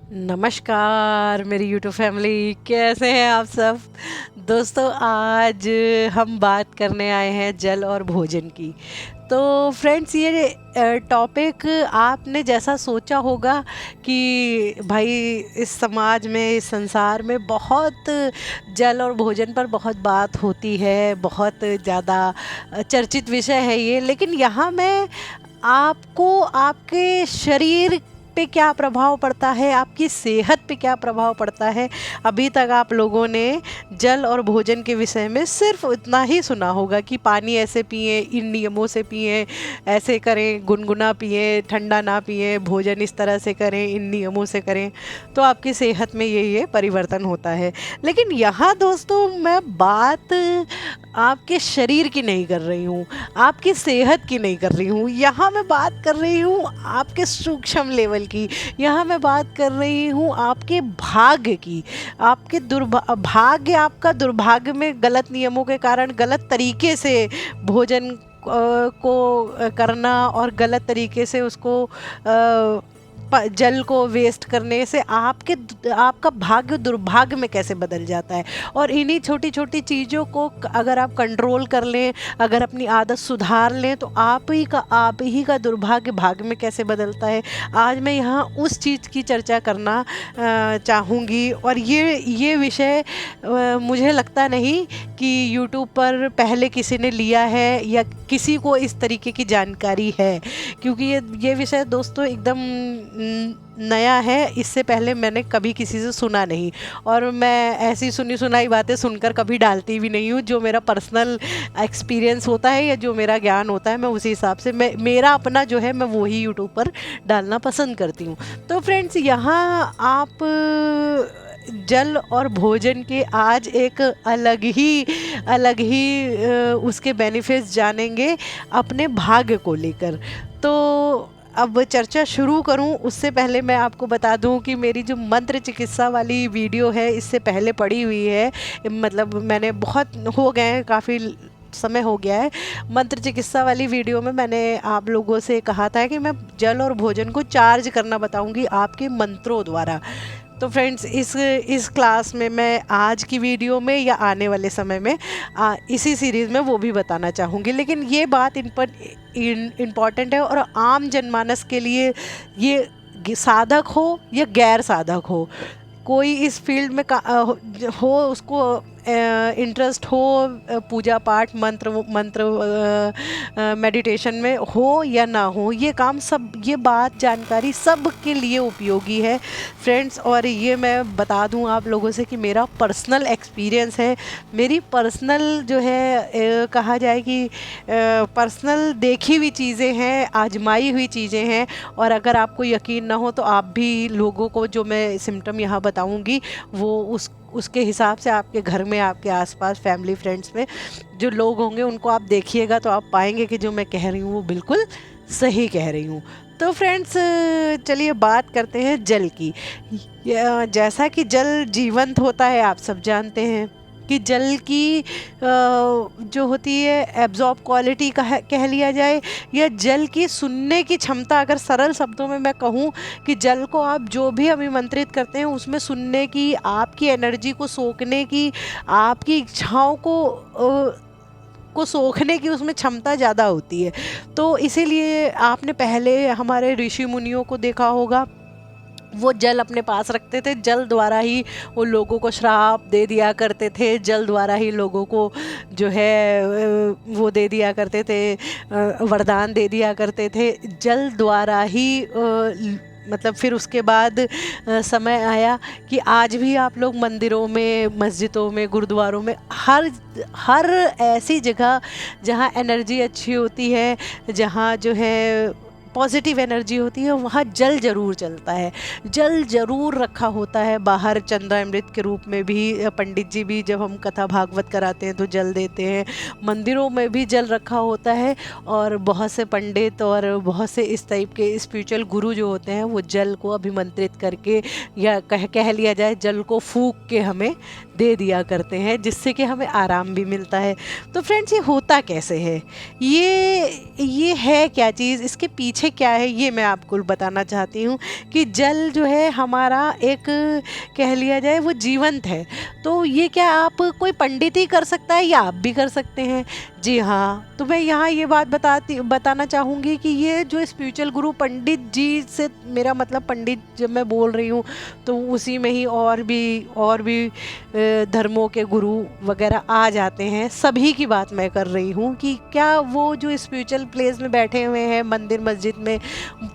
नमस्कार मेरी YouTube family, कैसे हैं आप सब। दोस्तों, आज हम बात करने आए हैं जल और भोजन की। तो फ्रेंड्स, ये टॉपिक आपने जैसा सोचा होगा कि भाई इस समाज में, इस संसार में बहुत जल और भोजन पर बहुत बात होती है, बहुत ज़्यादा चर्चित विषय है ये। लेकिन यहाँ मैं आपको आपके शरीर पे क्या प्रभाव पड़ता है, आपकी सेहत पे क्या प्रभाव पड़ता है, अभी तक आप लोगों ने जल और भोजन के विषय में सिर्फ इतना ही सुना होगा कि पानी ऐसे पिए, इन नियमों से पिए, ऐसे करें, गुनगुना पिए, ठंडा ना पिए, भोजन इस तरह से करें, इन नियमों से करें तो आपकी सेहत में ये परिवर्तन होता है। लेकिन यहाँ दोस्तों, मैं बात आपके शरीर की नहीं कर रही हूँ, आपकी सेहत की नहीं कर रही हूँ। यहाँ मैं बात कर रही हूँ आपके सूक्ष्म लेवल की। यहाँ मैं बात कर रही हूँ आपके भाग्य की। आपके भाग्य, आपका दुर्भाग्य में गलत नियमों के कारण गलत तरीके से भोजन को करना और गलत तरीके से उसको जल को वेस्ट करने से आपका भाग्य दुर्भाग्य में कैसे बदल जाता है। और इन्हीं छोटी छोटी चीज़ों को अगर आप कंट्रोल कर लें, अगर अपनी आदत सुधार लें, तो आप ही का दुर्भाग्य भाग्य में कैसे बदलता है। आज मैं यहाँ उस चीज़ की चर्चा करना चाहूँगी। और ये विषय मुझे लगता नहीं कि यूट्यूब पर पहले किसी ने लिया है या किसी को इस तरीके की जानकारी है, क्योंकि ये विषय दोस्तों एकदम नया है। इससे पहले मैंने कभी किसी से सुना नहीं, और मैं ऐसी सुनी सुनाई बातें सुनकर कभी डालती भी नहीं हूँ। जो मेरा पर्सनल एक्सपीरियंस होता है या जो मेरा ज्ञान होता है, मैं उसी हिसाब से मेरा अपना जो है मैं वही यूट्यूब पर डालना पसंद करती हूँ। तो फ्रेंड्स, यहाँ आप जल और भोजन के आज एक अलग ही उसके बेनिफिट्स जानेंगे अपने भाग्य को लेकर। तो अब चर्चा शुरू करूं उससे पहले मैं आपको बता दूं कि मेरी जो मंत्र चिकित्सा वाली वीडियो है, इससे पहले पड़ी हुई है। मतलब मैंने बहुत हो गए हैं, काफ़ी समय हो गया है। मंत्र चिकित्सा वाली वीडियो में मैंने आप लोगों से कहा था कि मैं जल और भोजन को चार्ज करना बताऊंगी आपके मंत्रों द्वारा। तो फ्रेंड्स, इस क्लास में मैं आज की वीडियो में या आने वाले समय में इसी सीरीज़ में वो भी बताना चाहूँगी। लेकिन ये बात इम्पॉर्टेंट है, और आम जनमानस के लिए, ये साधक हो या गैर साधक हो, कोई इस फील्ड में हो, उसको इंटरेस्ट हो, पूजा पाठ, मंत्र मेडिटेशन में हो या ना हो, ये काम सब, ये बात जानकारी सब के लिए उपयोगी है फ्रेंड्स। और ये मैं बता दूं आप लोगों से कि मेरा पर्सनल एक्सपीरियंस है, मेरी पर्सनल जो है कहा जाए कि पर्सनल देखी हुई चीज़ें हैं, आजमाई हुई चीज़ें हैं। और अगर आपको यकीन ना हो तो आप भी लोगों को जो मैं सिम्टम यहाँ बताऊँगी वो उसके हिसाब से आपके घर में, आपके आसपास, फैमिली फ्रेंड्स में जो लोग होंगे उनको आप देखिएगा, तो आप पाएंगे कि जो मैं कह रही हूँ वो बिल्कुल सही कह रही हूँ। तो फ्रेंड्स, चलिए बात करते हैं जल की। जैसा कि जल जीवंत होता है, आप सब जानते हैं कि जल की जो होती है एब्जॉर्ब क्वालिटी कह लिया जाए, या जल की सुनने की क्षमता, अगर सरल शब्दों में मैं कहूँ कि जल को आप जो भी अभिमंत्रित करते हैं उसमें सुनने की, आपकी एनर्जी को सोखने की, आपकी इच्छाओं को सोखने की उसमें क्षमता ज़्यादा होती है। तो इसीलिए आपने पहले हमारे ऋषि मुनियों को देखा होगा, वो जल अपने पास रखते थे। जल द्वारा ही वो लोगों को श्राप दे दिया करते थे, जल द्वारा ही लोगों को जो है वो दे दिया करते थे, वरदान दे दिया करते थे, जल द्वारा ही मतलब फिर उसके बाद समय आया कि आज भी आप लोग मंदिरों में, मस्जिदों में, गुरुद्वारों में, हर ऐसी जगह जहाँ एनर्जी अच्छी होती है, जहाँ जो है पॉजिटिव एनर्जी होती है, वहाँ जल ज़रूर चलता है, जल ज़रूर रखा होता है। बाहर चंद्रामृत के रूप में भी पंडित जी भी, जब हम कथा भागवत कराते हैं तो जल देते हैं। मंदिरों में भी जल रखा होता है, और बहुत से पंडित और बहुत से इस टाइप के स्पिरिचुअल गुरु जो होते हैं वो जल को अभिमंत्रित करके, या कह लिया जाए जल को फूंक के हमें दे दिया करते हैं, जिससे कि हमें आराम भी मिलता है। तो फ्रेंड्स, ये होता कैसे है, ये है क्या चीज़, इसके पीछे पीछे क्या है ये मैं आपको बताना चाहती हूँ कि जल जो है हमारा एक कह लिया जाए वो जीवंत है। तो ये क्या आप कोई पंडित ही कर सकता है या आप भी कर सकते हैं? जी हाँ, तो मैं यहाँ ये बात बताना चाहूँगी कि ये जो स्पिरिचुअल गुरु पंडित जी से मेरा मतलब पंडित जब मैं बोल रही हूँ तो उसी में ही और भी धर्मों के गुरु वगैरह आ जाते हैं। सभी की बात मैं कर रही हूँ कि क्या वो जो स्पिरिचुअल प्लेस में बैठे हुए हैं मंदिर मस्जिद में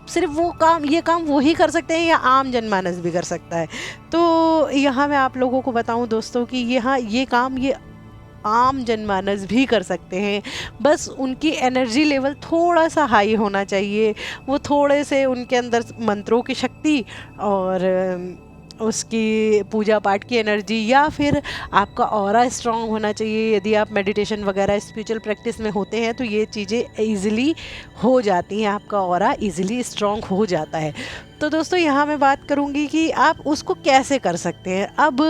सिर्फ ये काम वो ही कर सकते हैं या आम जनमानस भी कर सकता है? तो यहाँ मैं आप लोगों को बताऊँ दोस्तों कि यहाँ ये काम ये आम जनमानस भी कर सकते हैं। बस उनकी एनर्जी लेवल थोड़ा सा हाई होना चाहिए, वो थोड़े से उनके अंदर मंत्रों की शक्ति और उसकी पूजा पाठ की एनर्जी या फिर आपका ऑरा स्ट्रांग होना चाहिए। यदि आप मेडिटेशन वगैरह स्पिरिचुअल प्रैक्टिस में होते हैं तो ये चीज़ें ईज़िली हो जाती हैं, आपका ऑरा ईज़िली स्ट्रांग हो जाता है। तो दोस्तों यहाँ मैं बात करूँगी कि आप उसको कैसे कर सकते हैं। अब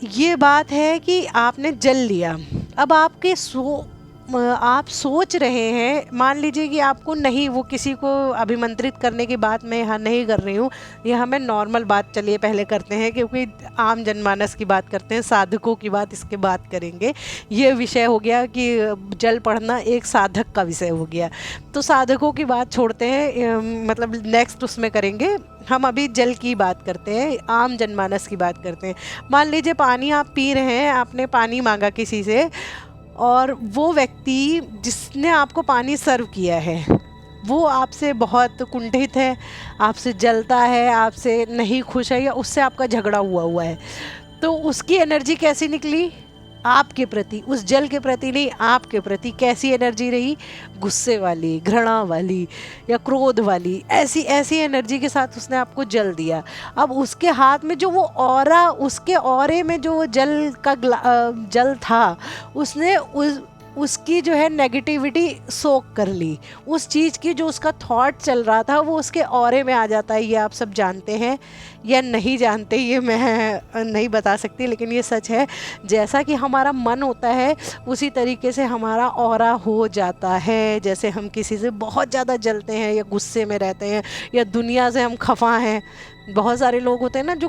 ये बात है कि आपने जल लिया, अब आप सोच रहे हैं, मान लीजिए कि आपको नहीं, वो किसी को अभिमंत्रित करने की बात मैं यहाँ नहीं कर रही हूँ, यहाँ मैं नॉर्मल बात चलिए पहले करते हैं क्योंकि आम जनमानस की बात करते हैं, साधकों की बात इसके बाद करेंगे। ये विषय हो गया कि जल पढ़ना एक साधक का विषय हो गया, तो साधकों की बात छोड़ते हैं, मतलब नेक्स्ट उसमें करेंगे। हम अभी जल की बात करते हैं, आम जनमानस की बात करते हैं। मान लीजिए पानी आप पी रहे हैं, आपने पानी मांगा किसी से और वो व्यक्ति जिसने आपको पानी सर्व किया है वो आपसे बहुत कुंठित है, आपसे जलता है, आपसे नहीं खुश है या उससे आपका झगड़ा हुआ है, तो उसकी एनर्जी कैसी निकली आपके प्रति, उस जल के प्रति नहीं, आपके प्रति कैसी एनर्जी रही? गुस्से वाली, घृणा वाली या क्रोध वाली, ऐसी एनर्जी के साथ उसने आपको जल दिया। अब उसके हाथ में जो वो ऑरा, उसके ऑरे में जो जल का जल था, उसने उसकी जो है नेगेटिविटी सोक कर ली, उस चीज़ की जो उसका थॉट चल रहा था वो उसके ऑरे में आ जाता है। ये आप सब जानते हैं या नहीं जानते ये मैं नहीं बता सकती, लेकिन ये सच है। जैसा कि हमारा मन होता है उसी तरीके से हमारा ऑरा हो जाता है। जैसे हम किसी से बहुत ज़्यादा जलते हैं या गुस्से में रहते हैं या दुनिया से हम खफा हैं, बहुत सारे लोग होते हैं ना जो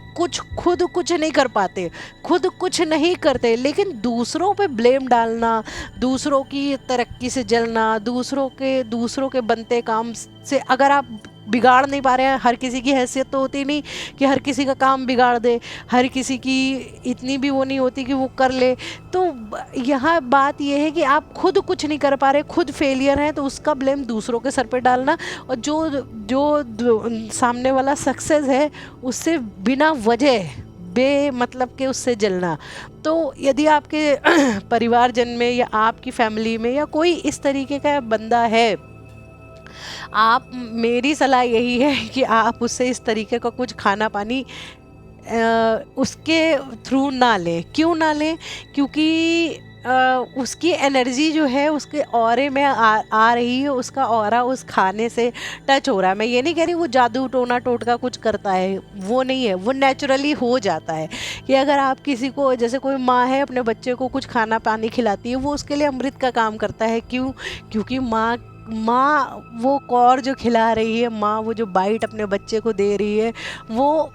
खुद कुछ नहीं कर पाते, खुद कुछ नहीं करते, लेकिन दूसरों पे ब्लेम डालना, दूसरों की तरक्की से जलना, दूसरों के बनते काम से अगर आप बिगाड़ नहीं पा रहे हैं, हर किसी की हैसियत तो होती नहीं कि हर किसी का काम बिगाड़ दे, हर किसी की इतनी भी वो नहीं होती कि वो कर ले। तो यहाँ बात ये है कि आप खुद कुछ नहीं कर पा रहे, खुद फेलियर हैं, तो उसका ब्लेम दूसरों के सर पे डालना और जो सामने वाला सक्सेस है उससे बिना वजह मतलब के उससे जलना। तो यदि आपके परिवारजन में या आपकी फैमिली में या कोई इस तरीके का बंदा है, आप, मेरी सलाह यही है कि आप उससे इस तरीके का कुछ खाना पानी उसके थ्रू ना लें। क्यों ना लें? क्योंकि उसकी एनर्जी जो है उसके ऑरे में आ रही है, उसका ऑरा उस खाने से टच हो रहा है। मैं ये नहीं कह रही वो जादू टोना टोटका कुछ करता है, वो नहीं है, वो नेचुरली हो जाता है कि अगर आप किसी को, जैसे कोई माँ है अपने बच्चे को कुछ खाना पानी खिलाती है, वो उसके लिए अमृत का काम करता है। क्यों? क्योंकि माँ वो कौर जो खिला रही है, माँ वो जो बाइट अपने बच्चे को दे रही है, वो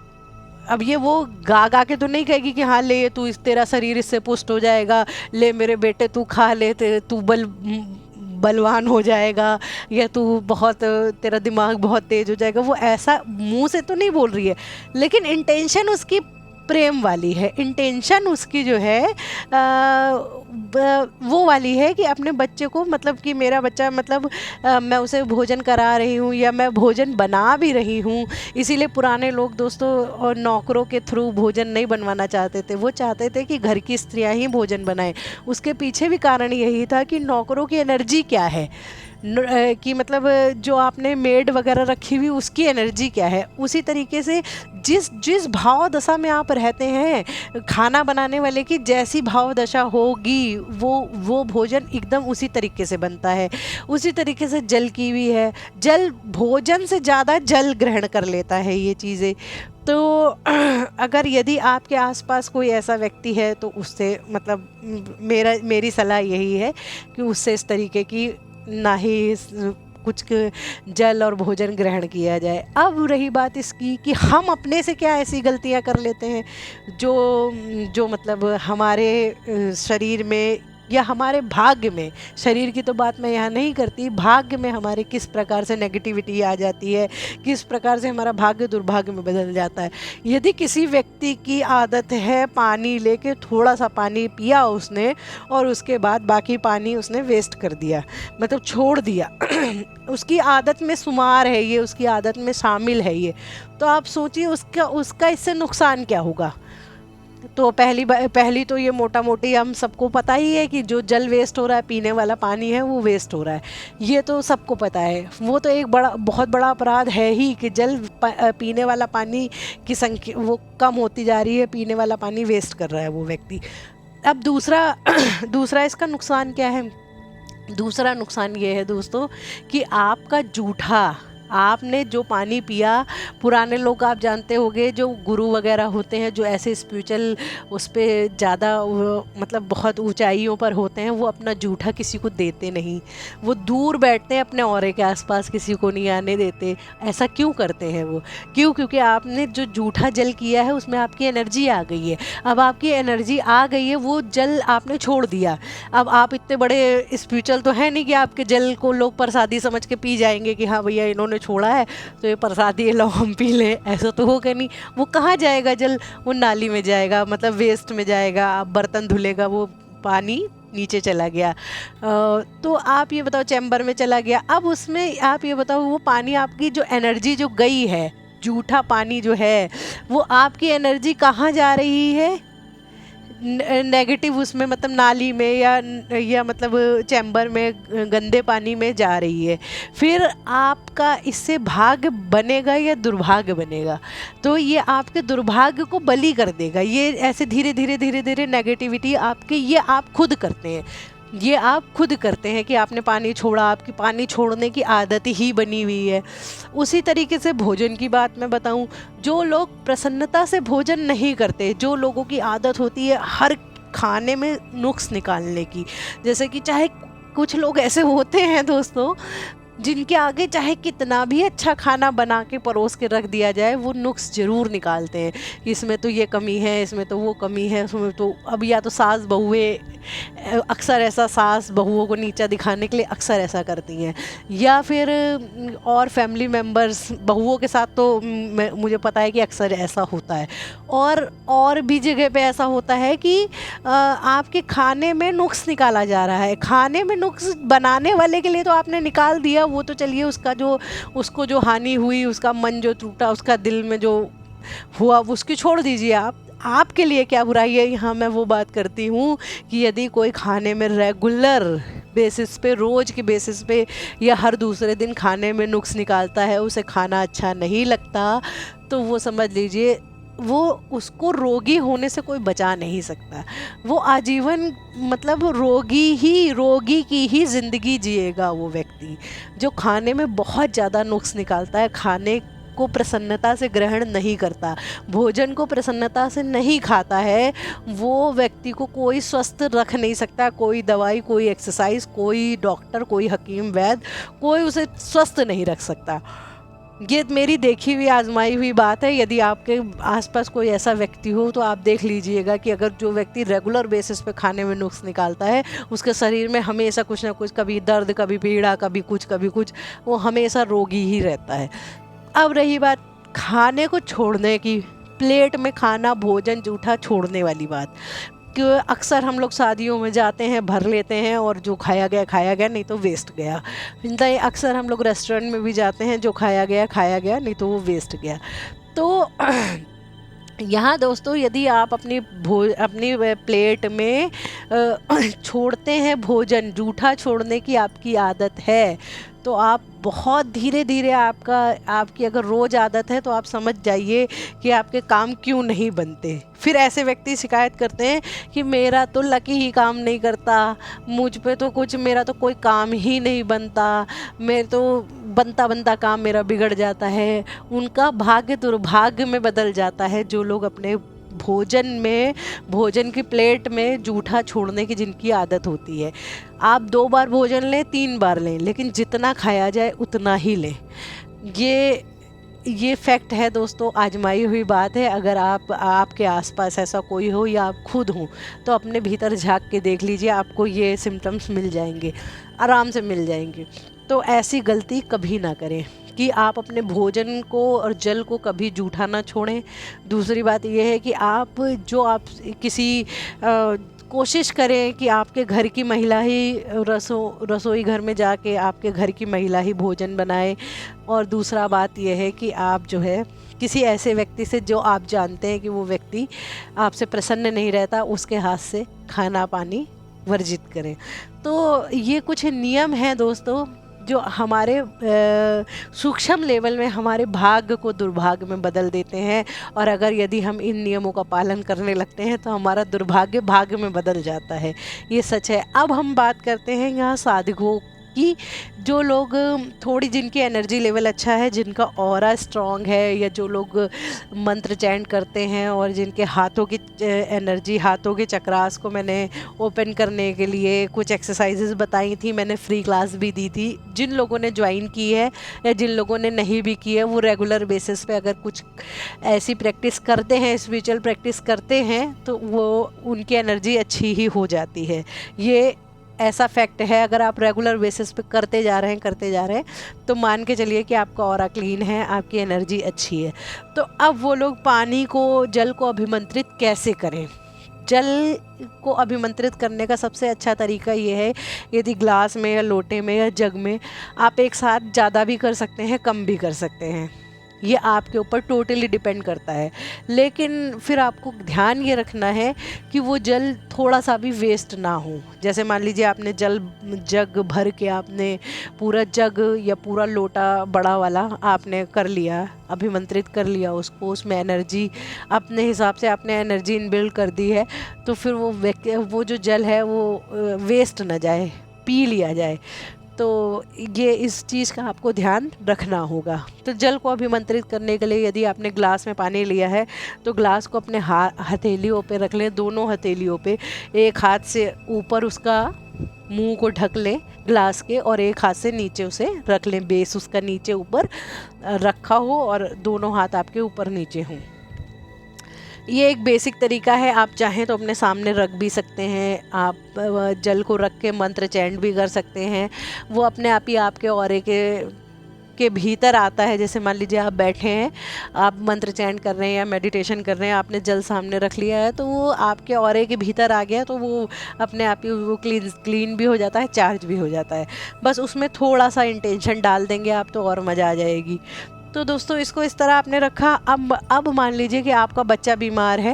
अब ये वो गा के तो नहीं कहेगी कि हाँ ले तू, तेरा शरीर इससे पुष्ट हो जाएगा, ले मेरे बेटे तू खा ले, तू बलवान हो जाएगा, या तू बहुत, तेरा दिमाग बहुत तेज हो जाएगा। वो ऐसा मुंह से तो नहीं बोल रही है, लेकिन इंटेंशन उसकी प्रेम वाली है, इंटेंशन उसकी जो है वो वाली है कि अपने बच्चे को, मतलब कि मेरा बच्चा, मतलब मैं उसे भोजन करा रही हूँ या मैं भोजन बना भी रही हूँ। इसीलिए पुराने लोग दोस्तों और नौकरों के थ्रू भोजन नहीं बनवाना चाहते थे, वो चाहते थे कि घर की स्त्रियाँ ही भोजन बनाएं। उसके पीछे भी कारण यही था कि नौकरों की एनर्जी क्या है, कि मतलब जो आपने मेड वगैरह रखी हुई उसकी एनर्जी क्या है। उसी तरीके से जिस भाव दशा में आप रहते हैं, खाना बनाने वाले की जैसी भाव दशा होगी वो भोजन एकदम उसी तरीके से बनता है। उसी तरीके से जल की भी है, जल भोजन से ज़्यादा जल ग्रहण कर लेता है ये चीज़ें। तो अगर यदि आपके आसपास कोई ऐसा व्यक्ति है तो उससे, मतलब मेरी सलाह यही है कि उससे इस तरीके की ना ही कुछ जल और भोजन ग्रहण किया जाए। अब रही बात इसकी कि हम अपने से क्या ऐसी गलतियां कर लेते हैं जो जो मतलब हमारे शरीर में या हमारे भाग्य में, शरीर की तो बात मैं यहाँ नहीं करती, भाग्य में हमारे किस प्रकार से नेगेटिविटी आ जाती है, किस प्रकार से हमारा भाग्य दुर्भाग्य में बदल जाता है। यदि किसी व्यक्ति की आदत है पानी लेके थोड़ा सा पानी पिया उसने और उसके बाद बाकी पानी उसने वेस्ट कर दिया, मतलब छोड़ दिया उसकी आदत में शुमार है ये, उसकी आदत में शामिल है ये, तो आप सोचिए उसका इससे नुकसान क्या होगा। तो पहली तो ये मोटा मोटी हम सबको पता ही है कि जो जल वेस्ट हो रहा है, पीने वाला पानी है वो वेस्ट हो रहा है, ये तो सबको पता है। वो तो एक बहुत बड़ा अपराध है ही कि पीने वाला पानी की संख्या वो कम होती जा रही है, पीने वाला पानी वेस्ट कर रहा है वो व्यक्ति। अब दूसरा इसका नुकसान क्या है? दूसरा नुकसान ये है दोस्तों कि आपका आपने जो पानी पिया, पुराने लोग आप जानते होंगे जो गुरु वगैरह होते हैं, जो ऐसे स्पिरिचुअल उस पर ज़्यादा मतलब बहुत ऊंचाइयों पर होते हैं, वो अपना जूठा किसी को देते नहीं, वो दूर बैठते हैं, अपने औरे के आसपास किसी को नहीं आने देते। ऐसा क्यों करते हैं वो? क्योंकि आपने जो जूठा जल किया है उसमें आपकी एनर्जी आ गई है। अब आपकी एनर्जी आ गई है, वो जल आपने छोड़ दिया। अब आप इतने बड़े स्पिरिचुअल तो है नहीं कि आपके जल को लोग प्रसादी समझ के पी जाएंगे कि हाँ भैया इन्होंने छोड़ा है तो ये प्रसादी लो हम पी लें, ऐसा तो होगा नहीं। वो कहाँ जाएगा जल? वो नाली में जाएगा, मतलब वेस्ट में जाएगा। आप बर्तन धुलेगा, वो पानी नीचे चला गया। तो आप ये बताओ, चैम्बर में चला गया। अब उसमें आप ये बताओ, वो पानी आपकी जो एनर्जी जो गई है, जूठा पानी जो है, वो आपकी एनर्जी कहाँ जा रही है? नेगेटिव उसमें, मतलब नाली में या मतलब चैम्बर में गंदे पानी में जा रही है। फिर आपका इससे भाग्य बनेगा या दुर्भाग्य बनेगा? तो ये आपके दुर्भाग्य को बलि कर देगा। ये ऐसे धीरे धीरे नेगेटिविटी आपके, ये आप खुद करते हैं, ये आप खुद करते हैं कि आपने पानी छोड़ा, आपकी पानी छोड़ने की आदत ही बनी हुई है। उसी तरीके से भोजन की बात मैं बताऊं, जो लोग प्रसन्नता से भोजन नहीं करते, जो लोगों की आदत होती है हर खाने में नुक्स निकालने की, जैसे कि चाहे कुछ लोग ऐसे होते हैं दोस्तों जिनके आगे चाहे कितना भी अच्छा खाना बना के परोस के रख दिया जाए, वो नुक्स ज़रूर निकालते हैं। इसमें तो ये कमी है, इसमें तो वो कमी है, उसमें तो। अब या तो सास बहुएं अक्सर ऐसा, सास बहुओं को नीचा दिखाने के लिए अक्सर ऐसा करती हैं, या फिर और फैमिली मेम्बर्स बहुओं के साथ तो मुझे पता है कि अक्सर ऐसा होता है। और भी जगह पे ऐसा होता है कि आपके खाने में नुक्स निकाला जा रहा है। खाने में नुक्स बनाने वाले के लिए तो आपने निकाल दिया, वो तो चलिए उसको जो हानि हुई, उसका मन जो टूटा, उसका दिल में जो हुआ, उसकी छोड़ दीजिए। आपके लिए क्या बुराई है? यहाँ मैं वो बात करती हूँ कि यदि कोई खाने में रेगुलर बेसिस पे, रोज़ के बेसिस पे या हर दूसरे दिन खाने में नुक्स निकालता है, उसे खाना अच्छा नहीं लगता, तो वो समझ लीजिए वो, उसको रोगी होने से कोई बचा नहीं सकता। वो आजीवन मतलब रोगी की ही ज़िंदगी जिएगा वो व्यक्ति, जो खाने में बहुत ज़्यादा नुक्स निकालता है, खाने को प्रसन्नता से ग्रहण नहीं करता, भोजन को प्रसन्नता से नहीं खाता है। वो व्यक्ति को कोई स्वस्थ रख नहीं सकता, कोई दवाई, कोई एक्सरसाइज, कोई डॉक्टर, कोई हकीम वैद्य, कोई उसे स्वस्थ नहीं रख सकता। ये मेरी देखी हुई आजमाई हुई बात है। यदि आपके आसपास कोई ऐसा व्यक्ति हो तो आप देख लीजिएगा कि अगर जो व्यक्ति रेगुलर बेसिस पे खाने में नुक्स निकालता है, उसके शरीर में हमेशा कुछ ना कुछ, कभी दर्द, कभी पीड़ा, कभी कुछ, वो हमेशा रोगी ही रहता है। अब रही बात खाने को छोड़ने की, प्लेट में खाना, भोजन जूठा छोड़ने वाली बात, कि अक्सर हम लोग शादियों में जाते हैं, भर लेते हैं और जो खाया गया, नहीं तो वेस्ट गया। अक्सर हम लोग रेस्टोरेंट में भी जाते हैं, जो खाया गया, नहीं तो वो वेस्ट गया। तो यहाँ दोस्तों, यदि आप अपनी प्लेट में छोड़ते हैं भोजन, जूठा छोड़ने की आपकी आदत है, तो आप बहुत धीरे धीरे आपकी अगर रोज़ आदत है तो आप समझ जाइए कि आपके काम क्यों नहीं बनते। फिर ऐसे व्यक्ति शिकायत करते हैं कि मेरा तो लकी ही काम नहीं करता, मुझ पे तो कुछ, मेरा तो कोई काम ही नहीं बनता, मेरे तो बनता काम मेरा बिगड़ जाता है। उनका भाग्य दुर्भाग्य में बदल जाता है, जो लोग अपने भोजन की प्लेट में जूठा छोड़ने की जिनकी आदत होती है, आप 2 बार भोजन लें 3 बार लें, लेकिन जितना खाया जाए उतना ही लें। ये फैक्ट है दोस्तों, आजमाई हुई बात है। अगर आपके आसपास ऐसा कोई हो या आप खुद हों तो अपने भीतर झांक के देख लीजिए, आपको ये सिम्टम्स मिल जाएंगे, आराम से मिल जाएंगे। तो ऐसी गलती कभी ना करें कि आप अपने भोजन को और जल को कभी जूठा ना छोड़ें। दूसरी बात यह है कि आप किसी कोशिश करें कि आपके घर की महिला ही रसोई घर में जाके आपके घर की महिला ही भोजन बनाए। और दूसरा बात यह है कि आप जो है किसी ऐसे व्यक्ति से, जो आप जानते हैं कि वो व्यक्ति आपसे प्रसन्न नहीं रहता, उसके हाथ से खाना पानी वर्जित करें। तो ये कुछ नियम हैं दोस्तों जो हमारे सूक्ष्म लेवल में हमारे भाग्य को दुर्भाग्य में बदल देते हैं। और अगर यदि हम इन नियमों का पालन करने लगते हैं तो हमारा दुर्भाग्य भाग्य में बदल जाता है, ये सच है। अब हम बात करते हैं यहाँ साधकों की, जो लोग थोड़ी, जिनकी एनर्जी लेवल अच्छा है, जिनका ऑरा स्ट्रॉन्ग है, या जो लोग मंत्र चैंट करते हैं और जिनके हाथों की एनर्जी, हाथों के चक्रास को मैंने ओपन करने के लिए कुछ एक्सरसाइजेस बताई थी, मैंने फ्री क्लास भी दी थी। जिन लोगों ने ज्वाइन की है या जिन लोगों ने नहीं भी की है, वो रेगुलर बेसिस पे अगर कुछ ऐसी प्रैक्टिस करते हैं, स्पिरिचुअल प्रैक्टिस करते हैं, तो वो उनकी एनर्जी अच्छी ही हो जाती है। ये ऐसा फैक्ट है। अगर आप रेगुलर बेसिस पे करते जा रहे हैं तो मान के चलिए कि आपका ऑरा क्लीन है, आपकी एनर्जी अच्छी है। तो अब वो लोग जल को अभिमंत्रित कैसे करें? जल को अभिमंत्रित करने का सबसे अच्छा तरीका ये है, यदि ग्लास में या लोटे में या जग में, आप एक साथ ज़्यादा भी कर सकते हैं, कम भी कर सकते हैं, ये आपके ऊपर टोटली डिपेंड करता है। लेकिन फिर आपको ध्यान ये रखना है कि वो जल थोड़ा सा भी वेस्ट ना हो। जैसे मान लीजिए आपने जग भर के आपने पूरा जग या पूरा लोटा बड़ा वाला आपने कर लिया, अभिमंत्रित कर लिया उसको, उसमें एनर्जी अपने हिसाब से आपने एनर्जी इनबिल्ड कर दी है, तो फिर वो जो जल है वो वेस्ट ना जाए, पी लिया जाए। तो ये इस चीज़ का आपको ध्यान रखना होगा। तो जल को अभिमंत्रित करने के लिए यदि आपने ग्लास में पानी लिया है तो ग्लास को अपने हथेलियों पे रख लें, दोनों हथेलियों पे। एक हाथ से ऊपर उसका मुंह को ढक लें ग्लास के, और एक हाथ से नीचे उसे रख लें, बेस उसका नीचे ऊपर रखा हो और दोनों हाथ आपके ऊपर नीचे हों। ये एक बेसिक तरीका है। आप चाहें तो अपने सामने रख भी सकते हैं, आप जल को रख के मंत्र चैंट भी कर सकते हैं। वो अपने आप ही आपके ऑरे के भीतर आता है। जैसे मान लीजिए आप बैठे हैं, आप मंत्र चैंट कर रहे हैं या मेडिटेशन कर रहे हैं, आपने जल सामने रख लिया है, तो वो आपके ऑरे के भीतर आ गया, तो वो अपने आप ही वो क्लीन भी हो जाता है, चार्ज भी हो जाता है। बस उसमें थोड़ा सा इंटेंशन डाल देंगे आप तो और मज़ा आ जाएगी। तो दोस्तों इसको इस तरह आपने रखा। अब मान लीजिए कि आपका बच्चा बीमार है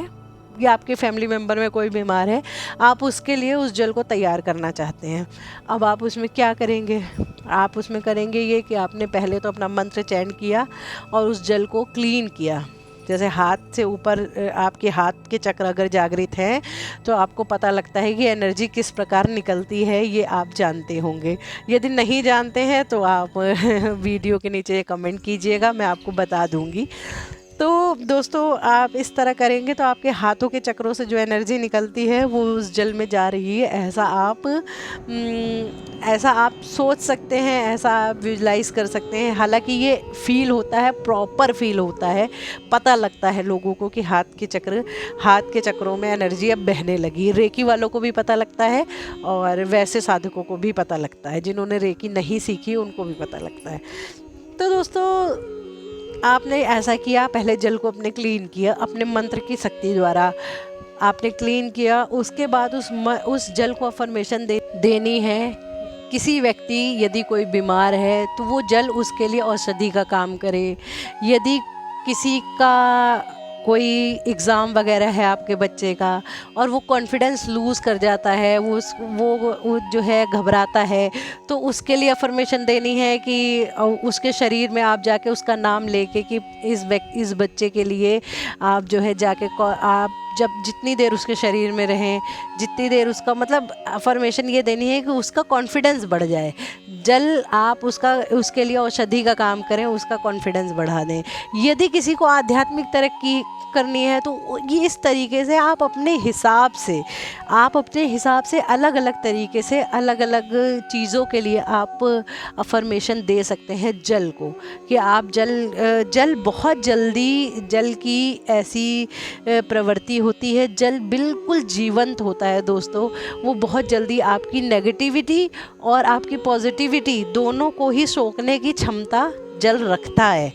या आपके फैमिली मेम्बर में कोई बीमार है, आप उसके लिए उस जल को तैयार करना चाहते हैं। अब आप उसमें क्या करेंगे? आप उसमें करेंगे ये कि आपने पहले तो अपना मंत्र चैंट किया और उस जल को क्लीन किया। जैसे हाथ से ऊपर आपके हाथ के चक्र अगर जागृत हैं तो आपको पता लगता है कि एनर्जी किस प्रकार निकलती है, ये आप जानते होंगे। यदि नहीं जानते हैं तो आप वीडियो के नीचे कमेंट कीजिएगा, मैं आपको बता दूंगी। तो दोस्तों आप इस तरह करेंगे तो आपके हाथों के चक्रों से जो एनर्जी निकलती है वो उस जल में जा रही है, ऐसा आप सोच सकते हैं, ऐसा आप विजुलाइज कर सकते हैं। हालांकि ये फील होता है, प्रॉपर फील होता है, पता लगता है लोगों को कि हाथ के चक्रों में एनर्जी अब बहने लगी। रेकी वालों को भी पता लगता है और वैसे साधकों को भी पता लगता है, जिन्होंने रेकी नहीं सीखी उनको भी पता लगता है। तो दोस्तों आपने ऐसा किया, पहले जल को अपने क्लीन किया, अपने मंत्र की शक्ति द्वारा आपने क्लीन किया। उसके बाद उस जल को अफर्मेशन देनी है। किसी व्यक्ति यदि कोई बीमार है तो वो जल उसके लिए औषधि का काम करे। यदि किसी का कोई एग्ज़ाम वगैरह है आपके बच्चे का और वो कॉन्फिडेंस लूज़ कर जाता है, वो जो है घबराता है, तो उसके लिए अफर्मेशन देनी है कि उसके शरीर में आप जाके उसका नाम लेके कि इस बच्चे के लिए आप जो है जाके आप जब जितनी देर उसके शरीर में रहें, जितनी देर उसका मतलब अफर्मेशन ये देनी है कि उसका कॉन्फिडेंस बढ़ जाए। जल आप उसके लिए औषधि का काम करें, उसका कॉन्फिडेंस बढ़ा दें। यदि किसी को आध्यात्मिक तरक्की करनी है तो ये इस तरीके से आप अपने हिसाब से अलग अलग तरीके से अलग अलग चीज़ों के लिए आप अफर्मेशन दे सकते हैं जल को, कि आप जल बहुत जल्दी, जल की ऐसी प्रवृत्ति होती है, जल बिल्कुल जीवंत होता है दोस्तों। वो बहुत जल्दी आपकी नेगेटिविटी और आपकी पॉजिटिविटी दोनों को ही सोखने की क्षमता जल रखता है।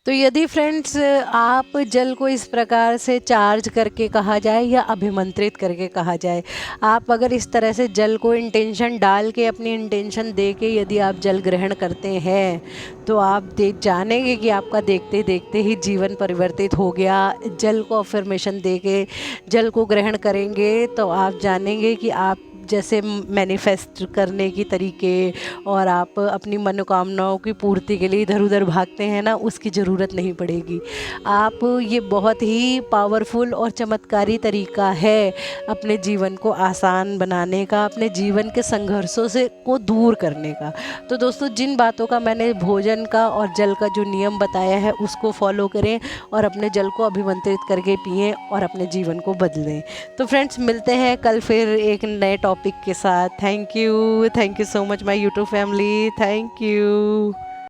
तो यदि फ्रेंड्स आप जल को इस प्रकार से चार्ज करके कहा जाए या अभिमंत्रित करके कहा जाए, आप अगर इस तरह से जल को इंटेंशन डाल के, अपनी इंटेंशन दे के यदि आप जल ग्रहण करते हैं तो आप जानेंगे कि आपका देखते देखते ही जीवन परिवर्तित हो गया। जल को अफर्मेशन दे के जल को ग्रहण करेंगे तो आप जानेंगे कि आप जैसे मैनिफेस्ट करने की तरीके और आप अपनी मनोकामनाओं की पूर्ति के लिए इधर उधर भागते हैं ना, उसकी ज़रूरत नहीं पड़ेगी। आप ये बहुत ही पावरफुल और चमत्कारी तरीका है अपने जीवन को आसान बनाने का, अपने जीवन के संघर्षों से को दूर करने का। तो दोस्तों, जिन बातों का मैंने भोजन का और जल का जो नियम बताया है उसको फॉलो करें और अपने जल को अभिमंत्रित करके पिएं और अपने जीवन को बदलें। तो फ्रेंड्स, मिलते हैं कल फिर एक नए टॉपिक के साथ। Thank you so much my YouTube family, thank you.